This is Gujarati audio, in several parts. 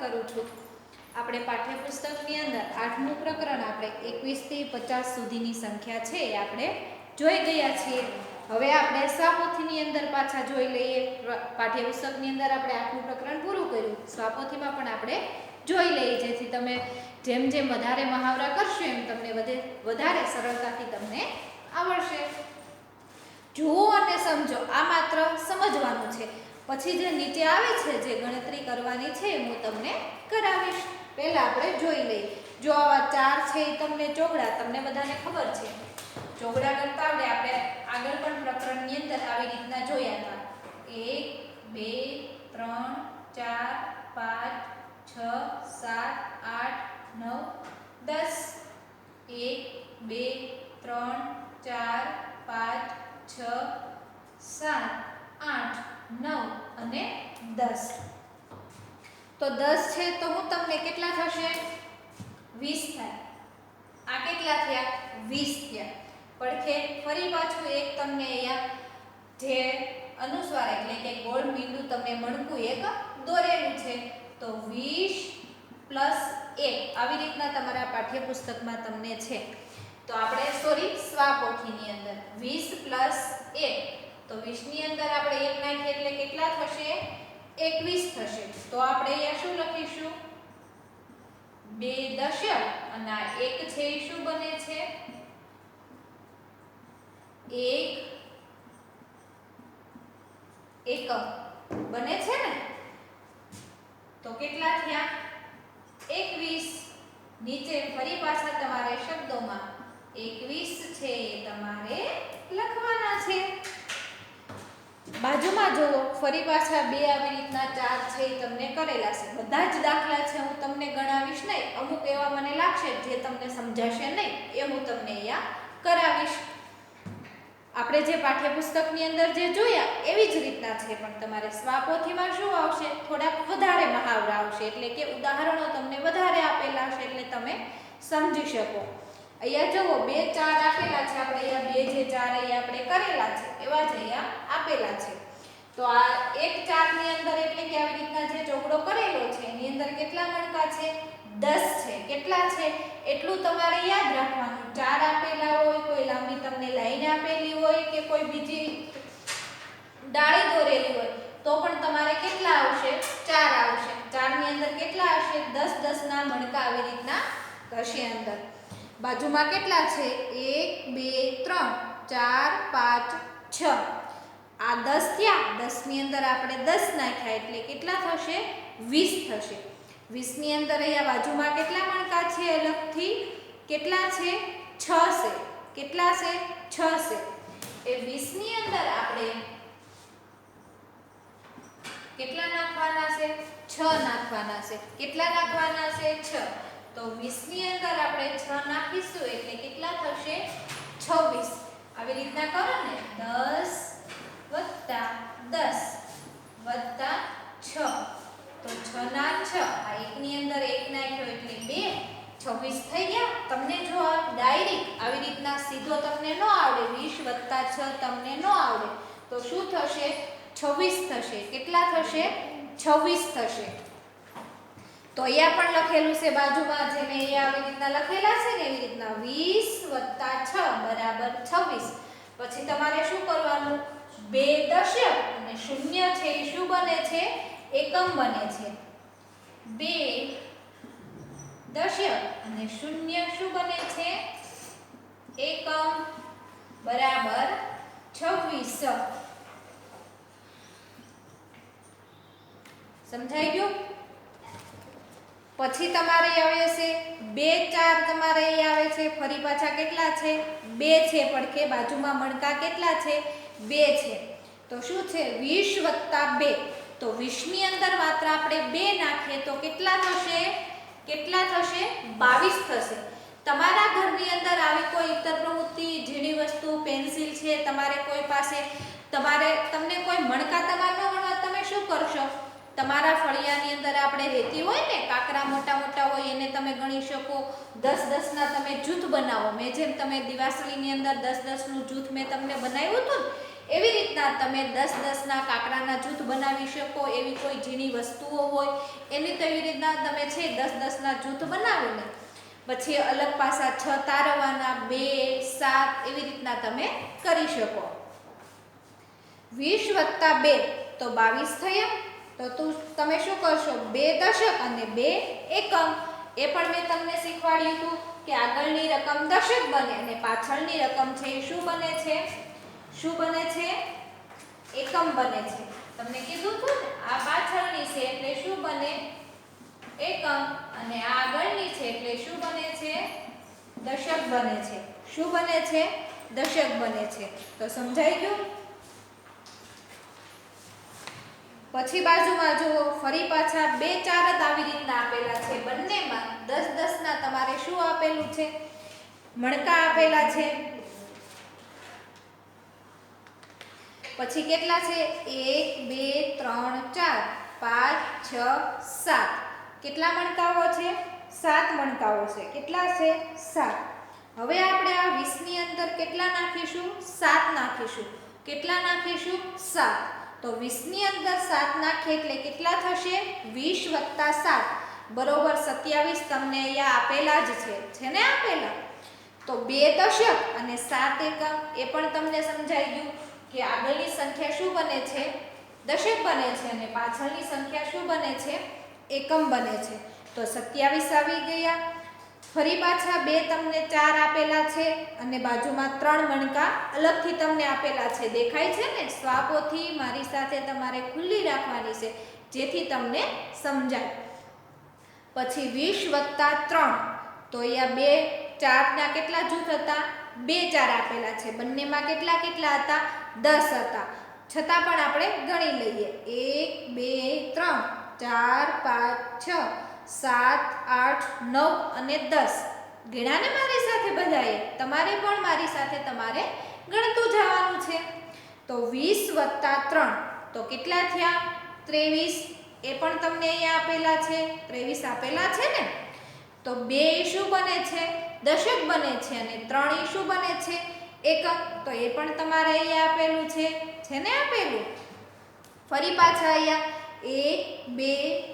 કરું છું। આપણે પાઠ્યપુસ્તકની અંદર 8મું પ્રકરણ આપણે 21 થી 50 સુધીની સંખ્યા છે એ આપણે જોઈ ગયા છીએ। હવે આપણે સ્વાપોથીની અંદર પાછા જોઈ લઈએ। પાઠ્યપુસ્તકની અંદર આપણે 8મું પ્રકરણ પૂરું કર્યું, સ્વાપોથીમાં પણ આપણે જોઈ લઈએ, જેથી તમે જેમ જેમ વધારે મહાવરા કરશો એમ તમને વધારે સરળતાથી તમને આવડશે। જુઓ અને સમજો, આ માત્ર સમજવાનું છે। પછી જે નીચે આવે છે જે ગણતરી કરવાની છે હું તમને કરાવીશ। પહેલા આપણે જોઈ લઈએ। જો આવા 4 છે એ તમને ચોગડા, તમને બધાને ખબર છે ચોગડા ગણતા આવડે। આપણે આગળ પણ પ્રકરણની અંદર આવી રીતના જોયા હતા। 1 2 3 4 5 6 7 8 9 10। 1 2 3 4 5 6 7 8 9 અને 10। તો 10 છે તો હું તમને કેટલા થશે? 20 થાય। આ કેટલા થયા? 20 થયા। પડખે ફરી પાછું એક તમને અહીંયા જે અનુસ્વાર એટલે કે ગોળ મીંડું તમને મણકું એક દોરેલું છે। તો 20 પ્લસ 1 આવી રીતના તમારા પાઠ્યપુસ્તકમાં તમને છે। તો આપણે સ્વાપોથીની અંદર 20 પ્લસ 1, તો 20 ની અંદર આપણે 1 નાખીએ એટલે કેટલા થશે? 21 થશે। તો આપણે અહીંયા શું લખીશું? 2 દશક અને આ 1 છે એ શું બને છે? 1 એકમ બને છે ને? તો કેટલા થયા? 21। નીચે ફરી પાછા તમારે શબ્દોમાં 21 છે એ તમારે લખવાના છે। બાજુમાં જુઓ, ફરી પાછા 2 આવી રીતના 4 છે એ તમને કરેલા છે। બધા જ દાખલા છે હું તમને ગણાવીશ નહીં, અમુક એવા મને લાગશે જે તમને સમજાશે નહીં, એ હું તમને અહીંયા કરાવીશ। આપણે જે પાઠ્યપુસ્તકની અંદર જે જોયા એવી જ રીતના છે, પણ તમારે સ્વાપોથીમાં શું આવશે? થોડાક વધારે મહાવરા આવશે, એટલે કે ઉદાહરણો તમને વધારે આપેલા હશે એટલે તમે સમજી શકો। અહીંયા જુઓ 2 4 આપેલા છે, આપણે અહીંયા 2 જે 4 અહીંયા આપણે કરેલા છે એવા જ અહીંયા આપેલા છે। તો આ 1 4 ની અંદર એટલે કે આવી રીતના જે ચોગડો કરેલો છે એની અંદર કેટલા મણકા છે? 10 છે। કેટલા છે એટલું તમારે યાદ રાખવાનું। 4 આપેલા હોય, કોઈ લાંબી તમને લાઈન આપેલી હોય કે કોઈ બીજી ડાળી દોરેલી હોય તો પણ તમારે કેટલા આવશે? 4 આવશે। 4 ની અંદર કેટલા હશે? 10 10 ના મણકા આવી રીતના હશે અંદર। બાજુમાં કેટલા છે? 1 2 3 4 5 6। આ 10 થયા। 10 ની અંદર આપણે 10 નાખ્યા એટલે કેટલા થશે? 20 થશે। 20 ની અંદર અહીંયા બાજુમાં કેટલા મણકા છે? અલગથી કેટલા છે? 6 છે। કેટલા છે? 6 છે। એ 20 ની અંદર આપણે કેટલા નાખવાના છે? 6 નાખવાના છે। કેટલા નાખવાના છે? 6। તો 20 ની અંદર આપણે 6 નાખીશું એટલે કેટલા થશે? 26। આવી રીતના કરો ને, 10 વત્તા 10 વત્તા 6, તો 6 ના 6, આ 1 ની અંદર 1 નાખ્યો એટલે 2, 26 થઈ ગયા। તમને જો આ ડાયરેક્ટ આવી રીતના સીધો તમને ન આવડે, 20 વત્તા 6 તમને ન આવડે તો શું થશે? 26 થશે। કેટલા થશે? 26 થશે। તો અહીંયા પણ લખેલું છે બાજુમાં, જેને અહીંયા આવી રીતના લખેલા છે ને એવી રીતના 20 વત્તા 6 બરાબર 26। પછી તમારે શું કરવાનું? 2 દશક અને 0 છે એ શું બને છે? એકમ બને છે। 2 દશક અને 0 શું બને છે? એકમ બરાબર 26। સમજાઈ ગયું? પછી તમારે આવે છે 2 4 તમારે અહીં આવે છે, ફરી પાછા કેટલા છે? 2 છે। પડખે બાજુમાં મણકા કેટલા છે? 2 છે। તો શું છે? 20 વત્તા 2, તો 20 ની અંદર માત્ર આપણે 2 નાખીએ તો કેટલા થશે? કેટલા થશે? 22 થશે। તમારા ઘરની અંદર આવી કોઈ ઇતર પ્રવૃત્તિ, ઝીણી વસ્તુ, પેન્સિલ છે તમારે કોઈ પાસે, તમને કોઈ મણકા તમારે ન ગણવા, તમે શું કરશો? તમારા ફળિયાની અંદર આપણે રહેતી હોય ને કાકરા મોટા મોટા હોય એને તમે ગણી શકો। 10 10 ના તમે જૂથ બનાવો। મેં જેમ તમે દિવાસળીની અંદર 10 10 નું જૂથ મેં તમને બનાવ્યું હતું એવી રીતના તમે 10-10 ના કાકરાના જૂથ બનાવી શકો. એવી કોઈ ઝીણી વસ્તુઓ હોય એની તો એવી રીતના તમે છે 10-10 ના જૂથ બનાવીને પછી અલગ પાસા 6 તારવાના 2 7 એવી રીતના તમે કરી શકો. 20 + 2 તો 22 થયા. તો તમે શું કરશો 2 દશક અને 2 એકમ. એ પણ મેં તમને શીખવાડ્યું હતું કે આગળની રકમ દશક બને અને પાછળની રકમ છે એ શું બને છે? શું બને છે? એકમ બને છે. તમને કીધું હતું ને આ પાછળની છે એટલે શું બને? એકમ. અને આ આગળની છે એટલે શું બને છે? દશક બને છે. શું બને છે? દશક બને છે. તો સમજાઈ ગયું? પછી બાજુમાં જુઓ ફરી પાછા 2 4 જ આવી રીતના આપેલા છે. બંનેમાં 10-10 ના તમારે શું આપેલું છે? મણકા આપેલા છે. પછી કેટલા છે? 1 2 3 4 5 6 7. કેટલા મણકાઓ છે? 7 મણકાઓ છે. કેટલા છે? 7. હવે આપણે આ 20 ની અંદર કેટલા નાખીશું? 7 નાખીશું. કેટલા નાખીશું? 7. તો 20 ની અંદર 7 નાખીએ એટલે કેટલા થશે? 20 + 7 બરોબર 27 તમને અહીંયા આપેલા જ છે ને આપેલા. તો 2 દશક અને 7 એકમ. એ પણ તમને સમજાઈ ગયું કે આગળની સંખ્યા શું બને છે? દશક બને છે અને પાછળની સંખ્યા શું બને છે? એકમ બને છે. તો 27 આવી ગયા. ફરી પાછા 2 તમને 4 આપેલા છે અને બાજુમાં 3 મણકા અલગથી તમને આપેલા છે. દેખાય છે ને? સ્વાપોથી મારી સાથે તમારે ખુલ્લી રાખવાની છે જેથી તમને સમજાય. પછી 20 + 3 તો અહીંયા 2 4 ના કેટલા જૂથ હતા? 2 4 આપેલા છે. બંનેમાં કેટલા કેટલા હતા? 10 હતા. છતાં પણ આપણે ગણી લઈએ. 1 2 3 4 5 6 7 8 9 અને 10. ગણ્યા ને મારી સાથે બધાએ? તમારે પણ મારી સાથે તમારે ગણતું જવાનું છે. તો 20 + 3 તો કેટલા થયા? 23. એ પણ તમને અહીંયા આપેલા છે. 23 આપેલા છે ને? તો 2 શું બને છે? દશક બને છે અને 3 ઈ શું બને છે? એકમ. તો એ પણ તમારે અહીંયા આપેલું છે. છે ને આપેલું? ફરી પાછા અહીંયા 1 2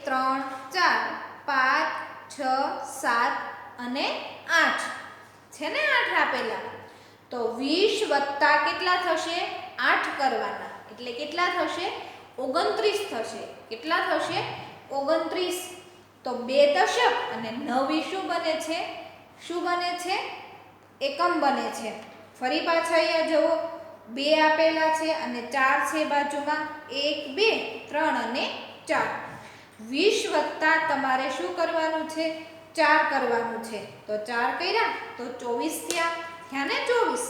3 4 5 6 7 અને 8. છે ને 8 આપેલા? તો 20 + કેટલા થશે? 8 કરવાના. એટલે કેટલા થશે? 29 થશે. કેટલા થશે? 29. તો 2 દશક અને 9 ઈ શું બને છે? શું બને છે? એકમ બને છે. ફરી પાછા અહીંયા જુઓ 2 આપેલા છે અને 4 છે બાજુમાં. 1 2 3 અને 4. 20 + તમારે શું કરવાનું છે? 4 કરવાનું છે. તો 4 કર્યા તો 24 થયા. થયા ને 24.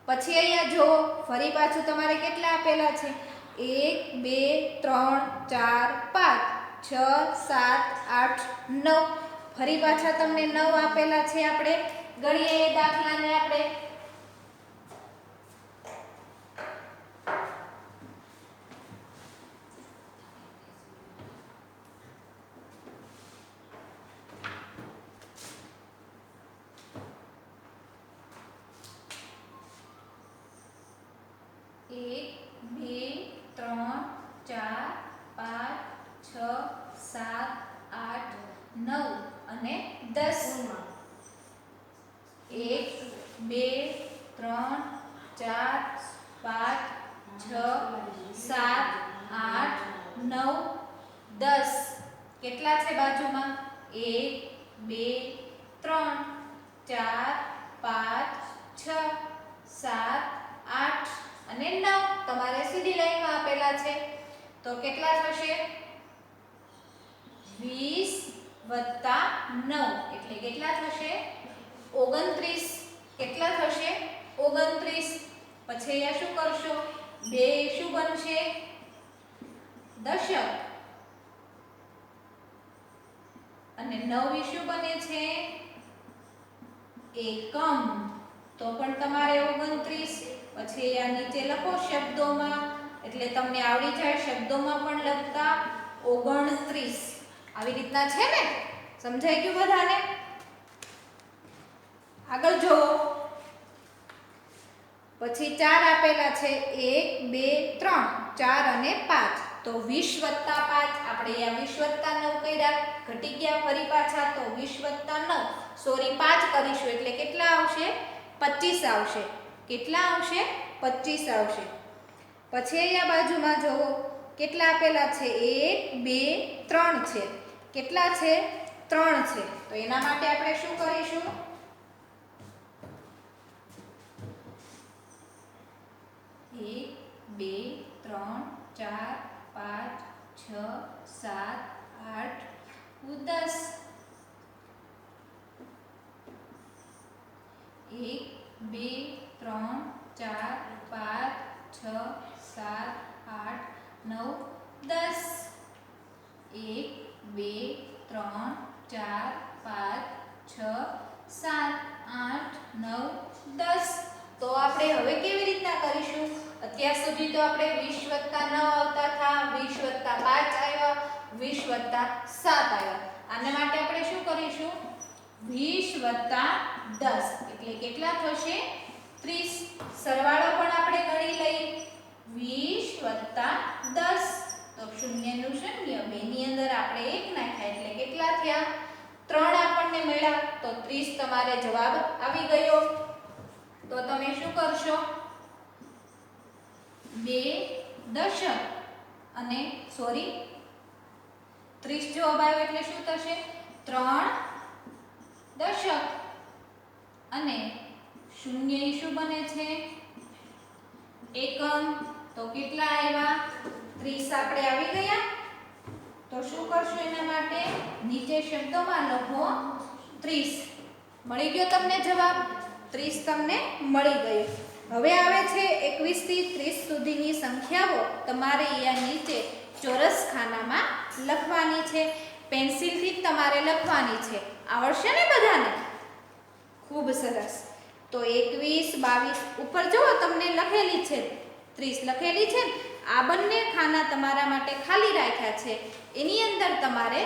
પછી અહીંયા જુઓ ફરી પાછું તમારે કેટલા આપેલા છે? 1 2 3 4 5 6 7 8 9. ફરી પાછા તમને 9 આપેલા છે. આપણે ગણીએ એ દાખલાને આપણે. એક 2 3 4 5 6 7 8 9 અને 10. 1 2 3 4 5 6 7 8 9 10. કેટલા છે બાજુમાં? 1 2 3 4 5 6 7 8 અને 9 તમારે સીધી લાઈનમાં આપેલા છે. તો કેટલા થશે? 20 + 9 એટલે કેટલા થશે? 29. કેટલા થશે? 29. પછી અહીંયા શું કરશો? 2 શું બનશે? દશક અને 9 શું બને છે? એકમ. તો પણ તમારે 29. પછી આ નીચે લખો શબ્દોમાં એટલે તમને આવડી જાય શબ્દોમાં પણ લખતા 29. આવી રીતના છે ને? સમજાઈ ગયું બધાને? આગળ જુઓ પછી 4 આપેલા છે 1 2 3 4 અને 5 તો 20 વત્તા 5 આપણે અહીંયા 20 વત્તા 9 કર્યા ઘટી ગયા ફરી પાછા તો 20 વત્તા 9 સોરી 5 કરીશું એટલે કેટલા આવશે 25 આવશે કેટલા આવશે 25 આવશે પછી અહીંયા બાજુમાં જોવો કેટલા આપેલા છે 1 2 3 છે કેટલા છે 3 છે તો એના માટે આપણે શું કરીશું 1 2 3 4 5 6 7 8 10 1 2 3 4 5 6 7 8 9 10 1 2 3 4 5 6 7 8 9 10 તો આપણે હવે કેવી રીતના કરીશું અત્યાર સુધી તો આપણે 20 વત્તા 9 આવતા હતા 20 વત્તા 5 આવ્યા 20 વત્તા 7 આવ્યા આના માટે આપણે શું કરીશું 20 વત્તા 10 એટલે કેટલા થશે 30 સરવાળો પણ આપણે ગણી લઈએ 20 વત્તા 10 તો શૂન્યનું શૂન્ય બેની અંદર આપણે 1 નાખ્યા એટલે કેટલા થયા 3 આપણને મળ્યા તો 30 તમારે જવાબ આવી ગયો તો તમે શું કરશો 2 દશક અને સોરી 30 જવાબ આવ્યો એટલે શું થશે 3 દશક અને શૂન્ય એ શું બને છે એકમ તો કેટલા આવ્યા 30 આપણે આવી ગયા તો શું કરશું એના માટે નીચે શબ્દોમાં લખો 30 મળી ગયો તમને જવાબ 30 તમને મળી ગયો હવે આવે છે 21 થી 30 સુધીની સંખ્યાઓ તમારે અહીંયા નીચે ચોરસ ખાનામાં લખવાની છે પેન્સિલથી તમારે લખવાની છે આવડશે ને બધાને ખૂબ સરસ તો 21 22 ઉપર જુઓ તમને લખેલી છે 30 લખેલી છે આ બંને ખાના તમારા માટે ખાલી રાખ્યા છે એની અંદર તમારે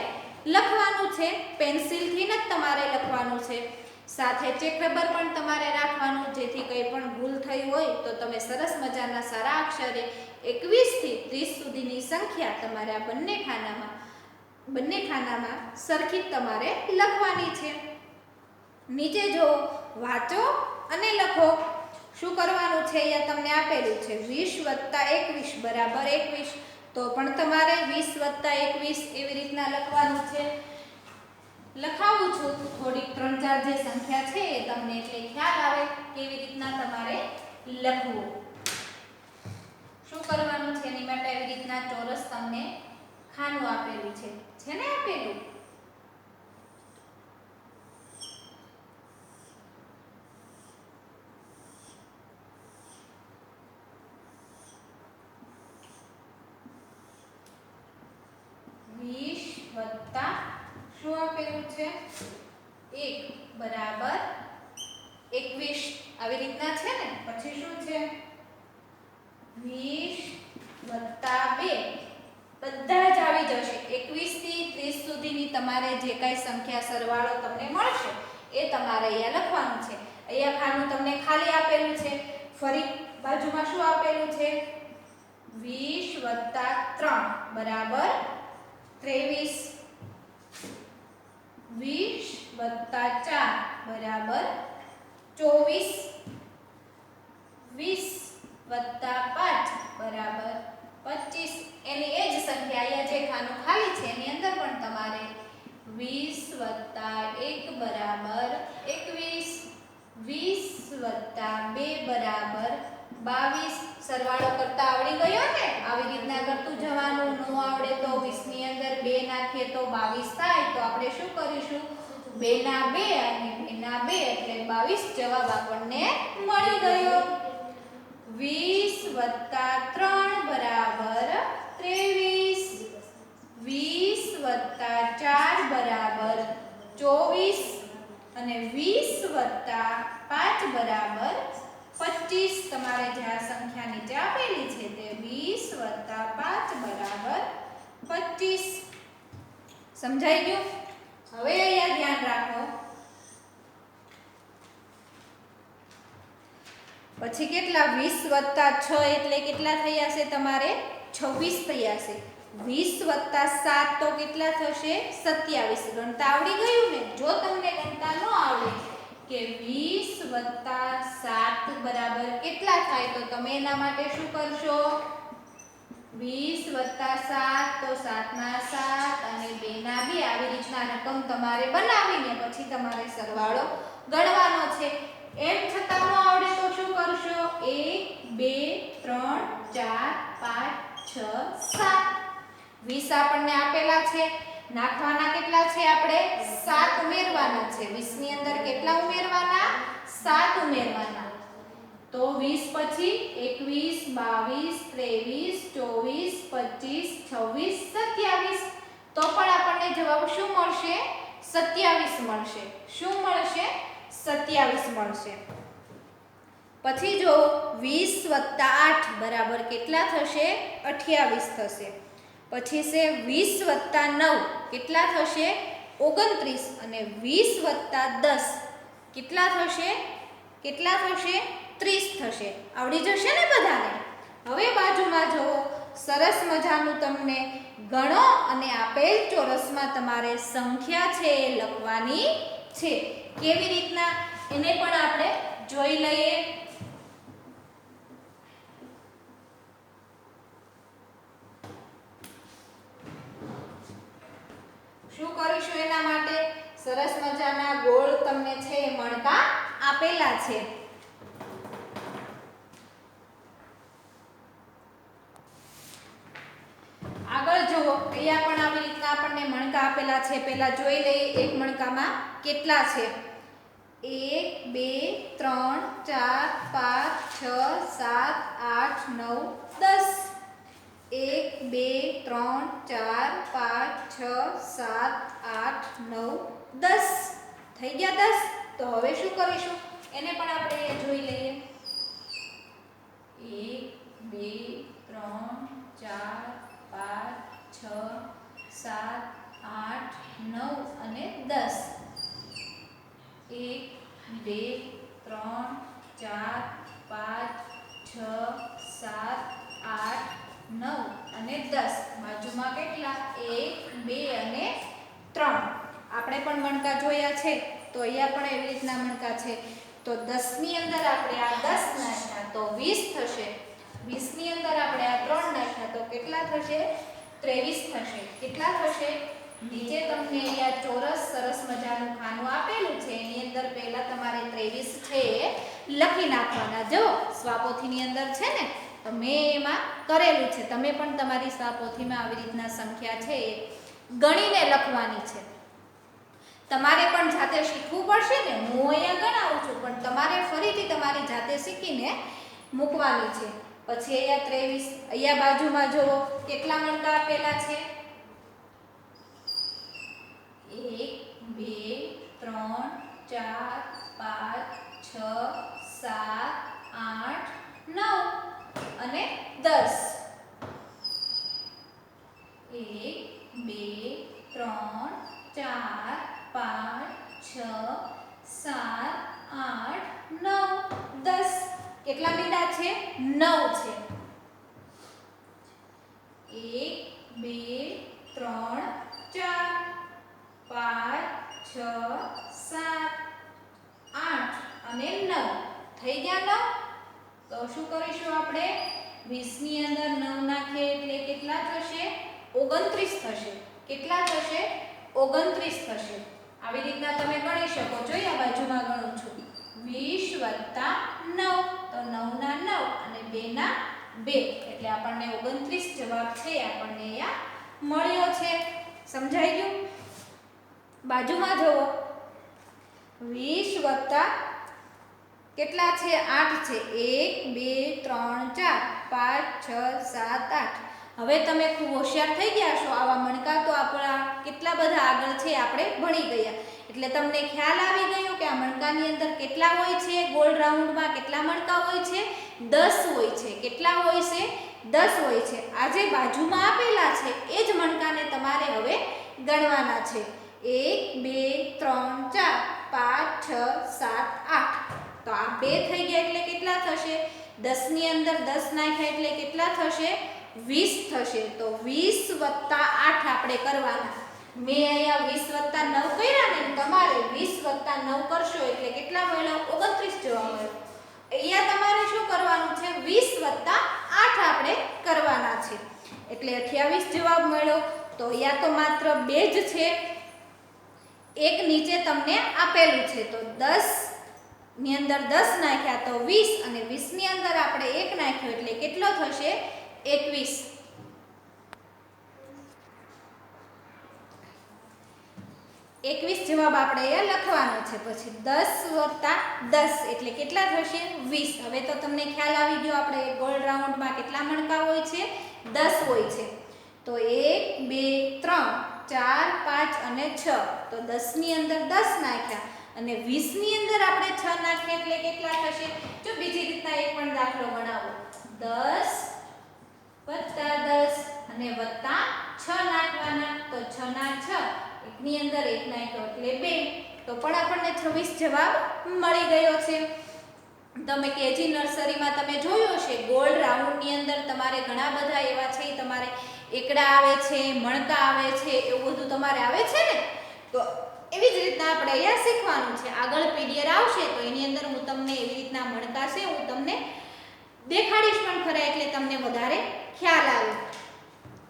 લખવાનું છે પેન્સિલથી જ તમારે લખવાનું છે સાથે ચેક રબર પણ તમારે રાખવાનું જેથી કંઈ પણ ભૂલ થઈ હોય તો તમે સરસ મજાના સારા અક્ષરે 21 થી 30 સુધીની સંખ્યા તમારે આ બંને ખાનામાં સરખી તમારે લખવાની છે નીચે જો વાંચો અને લખો શું કરવાનું છે અહીંયા તમને આપેલું છે 20 વત્તા 21 બરાબર 21 તો પણ તમારે 20 વત્તા 21 એવી રીતના લખવાનું છે લખાવું છું થોડીક 3-4 જે સંખ્યા છે એ તમને એટલે ખ્યાલ આવે કેવી રીતના તમારે લખવું શું કરવાનું છે એની માટે આવી રીતના ચોરસ તમને ખાનું આપેલું છે ને આપેલું શું આપેલું છે 1 બરાબર 21 આવી રીતના છે ને પછી શું છે 20 વત્તા 2 બધા જ આવી જશે 21 થી 30 સુધીની તમારે જે કાંઈ સંખ્યા સરવાળો તમને મળશે એ તમારે અહીંયા લખવાનું છે અહીંયા ખાનું તમને ખાલી આપેલું છે ફરી બાજુમાં શું આપેલું છે 20 વત્તા 3 બરાબર 23 20 વત્તા 4 બરાબર 24 20 વત્તા 5 બરાબર 25 એની એ જ સંખ્યા અહીંયા જે ખાનું ખાલી છે એની અંદર પણ તમારે 20 વત્તા 1 બરાબર 21 20 વત્તા 2 બરાબર 22 સરવાળો કરતા આવડી ગયો ને આવી રીતના કરતું જવાનું ન આવડે તો 20 ની અંદર 2 નાખીએ તો 22 થાય તો આપણે શું કરીશું 2 ના 2 અને 2 ના 2 એટલે 22 જવાબ આપણને મળી ગયો 20 વત્તા 3 બરાબર 23 20 વત્તા 4 બરાબર 24 અને 20 વત્તા 5 બરાબર 25 તમારે જે આ સંખ્યા નીચે આપેલી છે તે 20 વત્તા 5 બરાબર 25 સમજાઈ ગયું હવે અહીંયા ધ્યાન રાખો પછી કેટલા 20 + 6 એટલે કેટલા થયા છે તમારે 26 થયા છે 20 + 7 તો કેટલા થશે 27 ગણતા આવડી ગયું ને જો તમને ગણતા ન આવડે કે 20 + 7 બરાબર કેટલા થાય તો તમે એના માટે શું કરશો 20 + 7 તો 7 ના 7 અને 2 ના 2 આવી રીતના રકમ તમારે બનાવીને પછી તમારે સરવાળો ગણવાનો છે એમ છતાં ન આવડે તો શું કરશો 1 2 3 4 5 6 7 20 આપણને આપેલા છે નાખવાના કેટલા છે આપણે 7 ઉમેરવાના છે 20 ની અંદર કેટલા ઉમેરવાના 7 ઉમેરવાના તો 20 પછી 21 22 23 24 25 26 27 તો પણ આપણને જવાબ શું મળશે 27 મળશે શું મળશે 27 મળશે પછી જો 20 + 8 બરાબર કેટલા થશે 28 થશે પછી છે 20 + 9 કેટલા થશે 29 અને 20 + 10 કેટલા થશે 30 થશે આવડી જશે ને બધાને હવે બાજુમાં જુઓ સરસ મજાનું તમને ગણો અને આપેલ ચોરસમાં તમારે સંખ્યા છે એ લખવાની છે કેવી રીતના એને પણ આપણે જોઈ લઈએ શું કરીશું એના માટે સરસ મજાના ગોળ તમને છે એ મણકા આપેલા છે આગળ જુઓ અહીંયા પણ આવી રીતના આપણને મણકા આપેલા છે પહેલા જોઈ લઈએ એક મણકામાં કેટલા છે 1 2 3 4 5 6 7 8 9 10 1 2 3 4 5 6 7 8 9 10 થઈ ગયા 10 તો હવે શું કરીશું એને પણ આપણે જોઈ લઈએ 1 2 3 4 5 6 7 8 9 અને 10 1 2 3 4 5 6 7 8 9 અને 10 બાજુમાં કેટલા 1 2 અને 3 આપણે પણ મણકા જોયા છે તો અહીંયા પણ એવી રીતના મણકા છે તો 10 ની અંદર આપણે આ 10 નાખ્યા તો 20 થશે 20 ની અંદર આપણે આ 3 નાખ્યા તો કેટલા થશે 23 થશે કેટલા થશે નીચે તમને અહીંયા ચોરસ સરસ મજાનું ખાનું આપેલું છે એની અંદર પહેલા તમારે 23 છે લખી નાખવાના જો સ્વાપોથીની અંદર છે ને તો મેં એમાં કરેલું છે તમે પણ તમારી સ્વાપોથીમાં આવી રીતના સંખ્યા છે એ ગણીને લખવાની છે તમારે પણ જાતે શીખવું પડશે ને હું અહીંયા ગણાવું છું પણ તમારે ફરીથી તમારી જાતે શીખીને મૂકવાની છે પછી અહીંયા 23 અહીંયા બાજુમાં જુઓ કેટલા મણકા આપેલા છે 1 2 3 4 5 6 7 8 9 અને 10 1 2 3 4 5 6 7 8 9 10 કેટલા મીંડા છે 9 છે 1 2 3 4 5 6 7 8 અને 9 થઈ ગયા 9 તો શું કરીશું આપણે 20 ની અંદર 9 નાખીએ એટલે કેટલા થશે 29 થશે કેટલા થશે 29 થશે આવી રીતના તમે ગણી શકો છો આ બાજુમાં ગણું છું 20 + 9 તો 9 ના 9 અને 2 ના 2 એટલે આપણને 29 જવાબ છે આપણને અહીંયા મળ્યો છે સમજાઈ ગયું બાજુમાં જુઓ 20 + કેટલા છે 8 છે 1 2 3 4 5 6 7 8 હવે તમે ખૂબ હોશિયાર થઈ ગયા છો આવા મણકા તો આપણા કેટલા બધા આગળ છે આપણે ભણી ગયા એટલે તમને ખ્યાલ આવી ગયો કે આ મણકાની અંદર કેટલા હોય છે ગોળ રાઉન્ડમાં કેટલા મણકા હોય છે 10 હોય છે કેટલા હોય છે 10 હોય છે આ જે બાજુમાં આપેલા છે એ જ મણકાને તમારે હવે ગણવાના છે 1 2 3 4 5 6 7 8 તો આ 2 થઈ ગયા એટલે કેટલા થશે? 10 ની અંદર 10 નાખ્યા એટલે કેટલા થશે? 20 થશે. તો 20 + 8 આપણે કરવાના. મેં અહીંયા 20 + 9 કર્યા ને, તમારે 20 + 9 કરશો એટલે કેટલા મળ્યો? 29 જવાબ મળ્યો. અહીંયા તમારે શું કરવાનું છે? 20 + 8 આપણે કરવાના છે એટલે 28 જવાબ મળ્યો. તો અહીંયા તો માત્ર 2 જ છે, એક નીચે તમને આપેલું છે. તો 10 ની અંદર 10 નાખ્યા તો 20 અને 20 ની અંદર આપણે 1 નાખ્યો એટલે કેટલો થશે? 21. 21 જવાબ આપણે અહીંયા લખવાનો છે. પછી 10 + 10 એટલે કેટલા થશે? 20. હવે તો તમને ખ્યાલ આવી ગયો આપણે ગોળ રાઉન્ડમાં કેટલા મણકા હોય છે? 10 હોય છે. તો 1 2 3 4 5 અને 6. તો 10 ની અંદર 10 નાખ્યા અને 20 ની અંદર આપણે 6 નાખીએ એટલે કેટલા થશે? જો બીજી રીતના એક પણ દાખલો ગણાવો. 10 + 10 અને +6 નાખવાના. તો 6 ના 6, એકની અંદર 1 નાખ્યો એટલે 2. તો પણ આપણને 26 જવાબ મળી ગયો છે. તમે કેજી નર્સરીમાં તમે જોયું હશે ગોળ રાઉન્ડની અંદર તમારે ઘણા બધા એવા છે, તમારે એકડા આવે છે, મણકા આવે છે, એવું બધું તમારે આવે છે ને. તો એવી જ રીતના આપણે અહીંયા શીખવાનું છે. આગળ પીડીએફ આવશે તો એની અંદર હું તમને એવી રીતના મણકા છે હું તમને દેખાડીશ પણ ખરા, એટલે તમને વધારે ખ્યાલ આવે.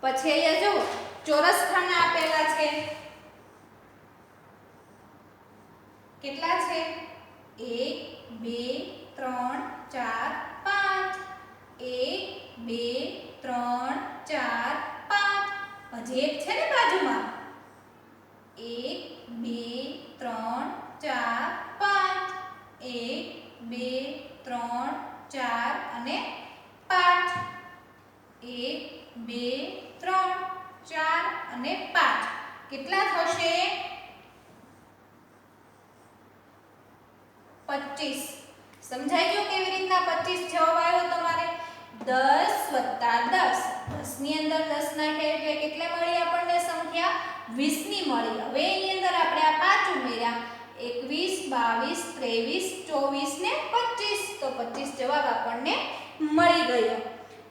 પછી અહીંયા જુઓ ચોરસ ખાના આપેલા છે. કેટલા છે? 1 2 3 4 5. 1 2 3 4 5. હજી એક છે ને બાજુમાં. 1 2 3 4 5. 1 2 3 4 અને 5. 1 2 3 4 અને 5. કેટલા થશે? 25. સમજાઈ ગયું કેવી રીતના 25 જવાબ આવ્યો તમારે? 10 + 10. 10 ની અંદર 10 નાખ્યા એટલે કેટલે મળી આપણને સંખ્યા? 20 ની મળી. હવે એની અંદર આપણે આ 5 ઉમેર્યા. 21 22 23 24 ને 25. તો 25 જવાબ આપણને મળી ગયો.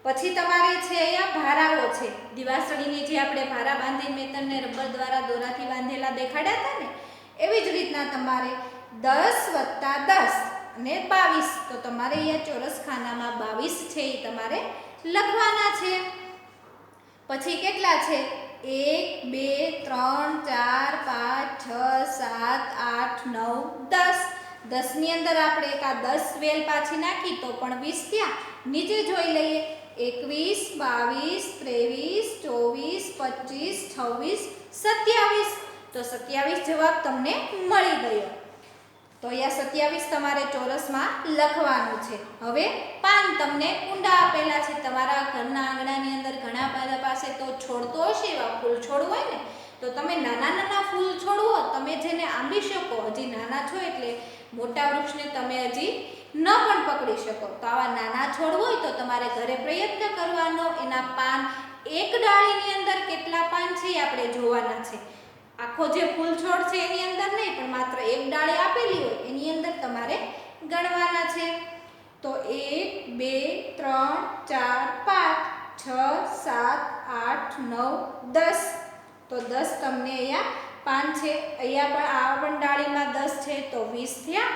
પછી તમારે છે અહીંયા ભારાઓ છે. દિવાસળીની જે આપણે ભારા બાંધીને મેં તમને રબર દ્વારા દોરાથી બાંધેલા દેખાડ્યા હતા ને, એવી જ રીતના તમારે 10 + 10 અને 22. તો તમારે અહીંયા ચોરસ ખાનામાં 22 છે એ તમારે લખવાના છે. પછી કેટલા છે? 1 2 3 4 5 6 7 8 9 10. 10 ની અંદર આપણે એક આ 10 વેલ પાછી નાખી તો પણ 20 થયા. નીચે જોઈ લઈએ. 21 22 23 24 25 26 27. તો 27 જવાબ તમને મળી ગયો. તો અહીંયા 27 તમારે ચોરસમાં લખવાનું છે. હવે પાન તમને ઊંડા આપેલા છે. તમારા ઘરના આંગણાની અંદર ઘણા બધા પાસે તો છોડ તો હશે, એવા ફૂલ છોડ હોય ને, તો તમે નાના નાના ફૂલ છોડવો તમે જેને આંબી શકો. હજી નાના છો એટલે મોટા વૃક્ષને તમે હજી ન પણ પકડી શકો. તો આવા નાના છોડ હોય તો તમારે ઘરે પ્રયત્ન કરવાનો. એના પાન એક ડાળીની અંદર કેટલા પાન છે એ આપણે જોવાના છે. આખો જે ફૂલ છોડ છે એની અંદર નહીં, પણ માત્ર એક ડાળી આપેલી હોય એની અંદર તમારે ગણવાના છે. તો 1 2 3 4 5 6 7 8 9 10. તો 10 તમને અહીંયા પાન છે. અહીંયા પણ આ પણ ડાળીમાં 10 છે તો 20 થયા.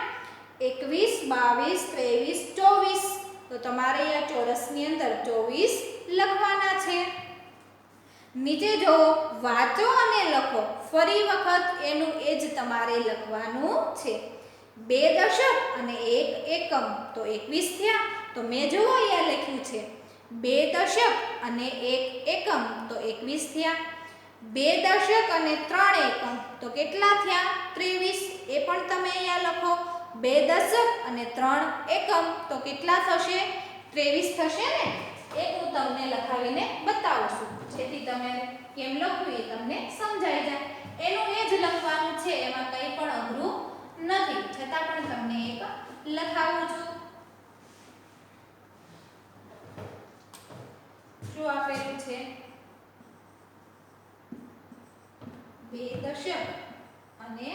21 22 23 24. તો તમારે અહીંયા ચોરસની અંદર 24 લખવાના છે. નીચે જો વાંચો અને લખો. ફરી વખત એનું એ જ તમારે લખવાનું છે. 2 દશક અને 1 એકમ તો 21 થયા. તો મેં જો અહીંયા લખ્યું છે 2 દશક અને 1 એકમ તો 21 થયા. 2 દશક અને 3 એકમ તો કેટલા થયા? 23. એ પણ તમે અહીંયા લખો. 2 દશક અને 3 એકમ તો કેટલા થશે? 23 થશે ને. એક હું તમને લખાવીને બતાવું છું જેથી તમે કેમ લખવું એ તમને સમજાઈ જાય. એનું એ જ લખવાનું છે, એમાં કંઈ પણ અઘરું નથી. છતાં પણ તમને એક લખાવું છું. શું આપેલું છે? 2 દશક અને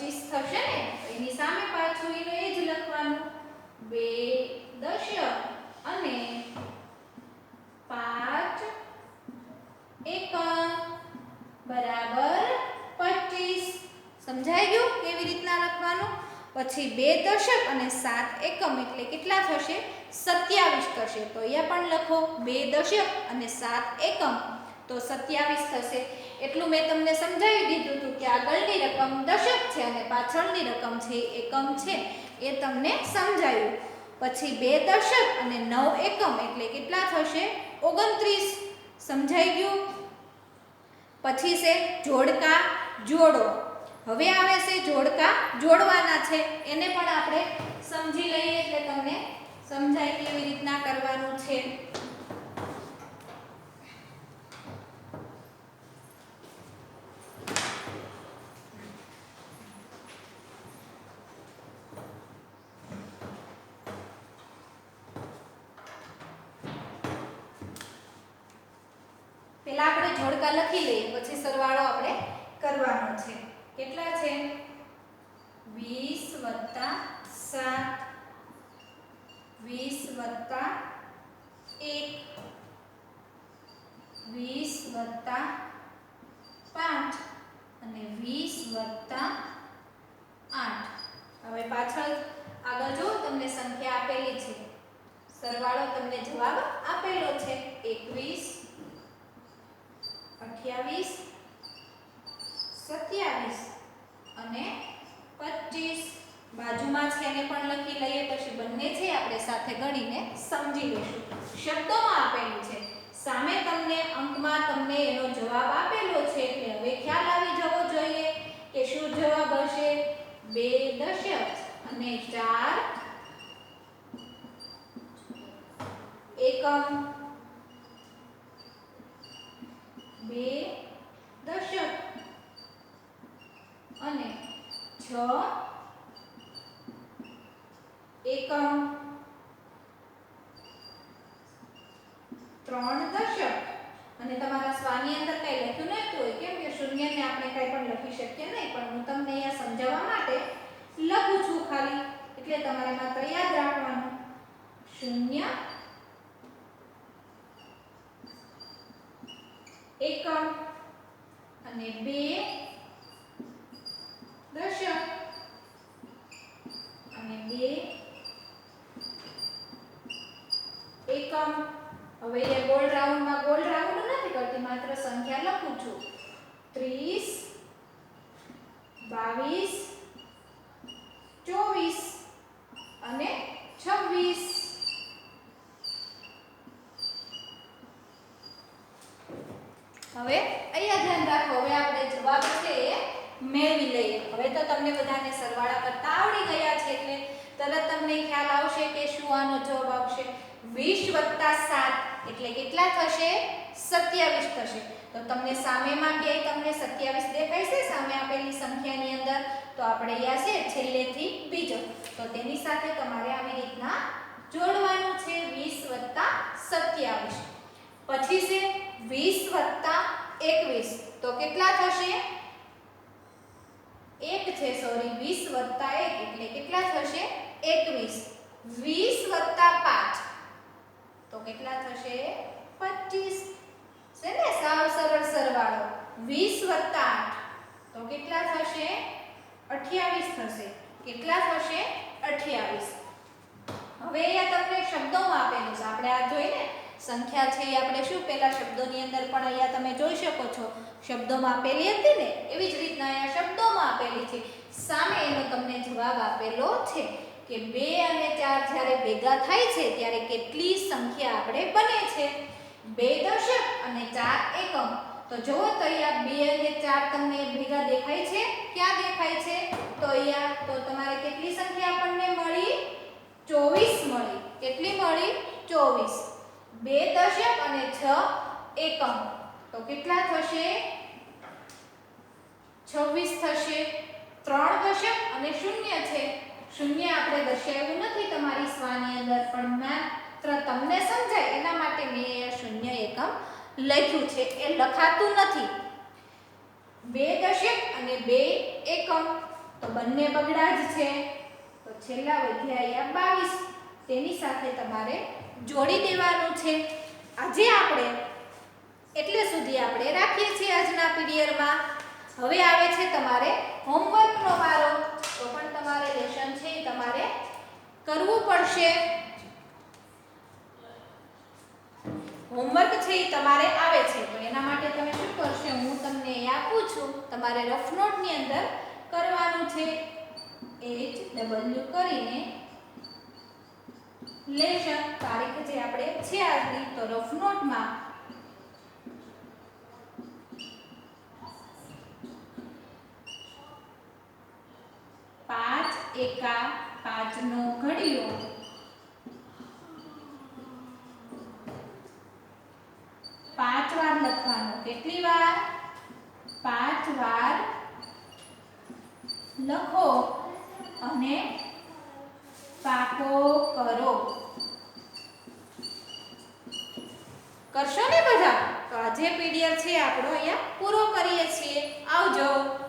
25 થશે ને, તો એની સામે પાછું એનું એ જ લખવાનું 2 દશક અને 5 એકમ બરાબર 25. સમજાઈ ગયું કેવી રીતના લખવાનું? પછી 2 દશક અને 7 એકમ એટલે કેટલા થશે? 27 થશે. તો અહીંયા પણ લખો 2 દશક અને 7 એકમ તો 27 થશે. એટલું મેં તમને સમજાવી દીધું હતું કે આગળની રકમ દશક છે અને પાછળની રકમ છે એકમ છે, એ તમને સમજાયું. પછી 2 દશક અને 9 એકમ એટલે કેટલા થશે? 29. સમજાઈ ગયું? પછી છે જોડકા જોડો. હવે આવે છે જોડકા જોડવાના છે, એને પણ આપણે સમજી લઈએ એટલે તમને સમજાય કેવી રીતના કરવાનું છે. પહેલા આપણે જોડકા લખી લઈએ, પછી સરવાળો આપણે કરવાનો છે. કેટલા છે? 20 + 7 20 + 1 20 + 5 અને 20 + 8. હવે પાછળ આગળ જો તમને સંખ્યા આપેલી છે, સરવાળો તમને જવાબ આપેલો છે 21 28 27 અને 25. બાજુમાં છે એને પણ લખી લઈએ, પછી બંને છે આપણે સાથે ગણીને સમજી લઈશું. શબ્દોમાં આપેલું છે, સામે તમને અંકમાં તમને એનો જવાબ આપેલો છે એટલે હવે ખ્યાલ આવી જવો જોઈએ કે શું જવાબ હશે? 2 દશક અને 4 એકમ. 2 દશક અને 6 એકમ. 3 દશક અને તમારા સ્વાની અંદર કઈ લખ્યું નહોતું હોય, કેમ કે શૂન્યને આપણે કઈ પણ લખી શકીએ નહીં, પણ હું તમને અહીંયા સમજાવવા માટે લખું છું ખાલી, એટલે તમારે માત્ર યાદ રાખવાનું 0 એકમ અને 2 દશક અને 2 એકમ. હવે એ ગોળ રાઉન્ડમાં ગોળ રાઉન્ડ નથી કરતી, માત્ર સંખ્યા લખું છું. 30 22 24 અને 26. હવે અહીંયા ધ્યાન રાખો, હવે આપણે જવાબ છે એ મેળવી લઈએ. હવે તો તમને બધાને સરવાળા કરતા આવડી ગયા છે એટલે તરત તમને ખ્યાલ આવશે કે શું આનો જવાબ આવશે. 20 + 7 એટલે કેટલા થશે? 27 થશે. તો તમને સામેમાં ક્યાંય તમને 27 દેખાય છે સામે આપેલી સંખ્યાની અંદર? તો આપણે અહીંયા છે છેલ્લેથી બીજો, તો તેની સાથે તમારે આવી રીતના જોડવાનું છે 20 + 27. પછી છે 20 + 21 તો કેટલા થશે? 1 છે, સોરી 20 + 1 એટલે કેટલા થશે? 21. 20 + 5 તો કેટલા થશે? 25. છે ને સાવ સરળ સરવાળો. 20 + 8 તો કેટલા થશે? 28 થશે. કેટલા થશે? 28. હવે અહીંયા તમને શબ્દોમાં આપેલું છે, આપણે આ જોઈને સંખ્યા છે એ આપણે શું પહેલા શબ્દોની અંદર પણ અહીંયા તમે જોઈ શકો છો શબ્દોમાં આપેલી હતી ને, એવી જ રીતના અહીંયા શબ્દોમાં આપેલી છે. સામે એનો તમને જવાબ આપેલો છે કે 2 અને 4 જ્યારે ભેગા થાય છે ત્યારે કેટલી સંખ્યા આપણે બને છે? 2 દશક અને 4 એકમ. તો જુઓ તો અહીંયા 2 અને 4 તમને ભેગા દેખાય છે? ક્યાં દેખાય છે? તો અહીંયા તો તમારે કેટલી સંખ્યા આપણને મળી? 24 મળી. કેટલી મળી? 24. 2 દશક અને 6 એકમ તો કેટલા થશે? 26 થશે. 3 દશક અને 0 છે, 0 આપણે દર્શાવ્યું નથી તમારી સ્વાની અંદર, પણ માત્ર તમને સમજાય એના માટે મેં અહીંયા 0 એકમ લખ્યું છે, એ લખાતું નથી. 2 દશક અને 2 એકમ તો બંને બગડા જ છે, તો છેલ્લા વધ્યા અહીંયા 22, તેની સાથે તમારે જોડી દેવાનું છે. આજે આપણે એટલે સુધી આપણે રાખીએ છીએ આજના પીરિયડમાં. હવે આવે છે તમારે હોમવર્કનો વારો. તો પણ તમારે લેસન છે એ તમારે કરવું પડશે. હોમવર્ક છે એ તમારે આવે છે, તો એના માટે તમે શું કરશો, હું તમને આપું છું, તમારે રફ નોટની અંદર કરવાનું છે. HW કરીને લેશન તારીખ જે આપણે છે આજની, તો રફ નોટમાં 5 એકા 5 નો ઘડિયો 5 વાર લખવાનું. કેટલી વાર? 5 વાર લખો અને પાકો કરો. કરશો ને બધા? તો આજે પીરિયડ છે આપણો અહીંયા પૂરો કરીએ છીએ. આવજો.